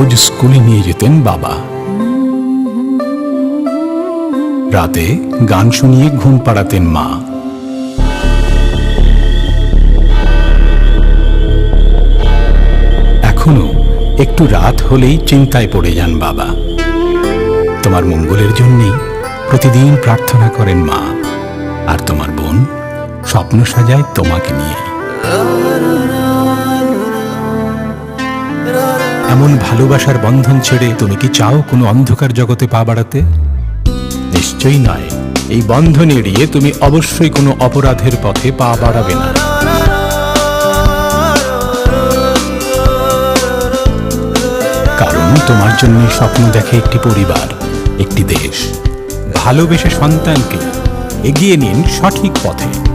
রোজ স্কুলে নিয়ে যেতেন বাবা। রাতে গান শুনিয়ে ঘুম পাড়াতেন মা। এখনো একটু রাত হলেই চিন্তায় পড়ে যান বাবা। তোমার মঙ্গলের জন্যেই প্রতিদিন প্রার্থনা করেন মা। আর তোমার বোন স্বপ্ন সাজায় তোমাকে নিয়ে। এমন ভালোবাসার বন্ধন ছেড়ে তুমি কি চাও কোনো অন্ধকার জগতে পা বাড়াতে? নিশ্চয়ই নয়। এই বন্ধন এড়িয়ে তুমি অবশ্যই কোনো অপরাধের পথে পা বাড়াবে না। কারণ তোমার জন্য স্বপ্ন দেখে একটি পরিবার, একটি দেশ। ভালোবেসে সন্তানকে এগিয়ে নিন সঠিক পথে।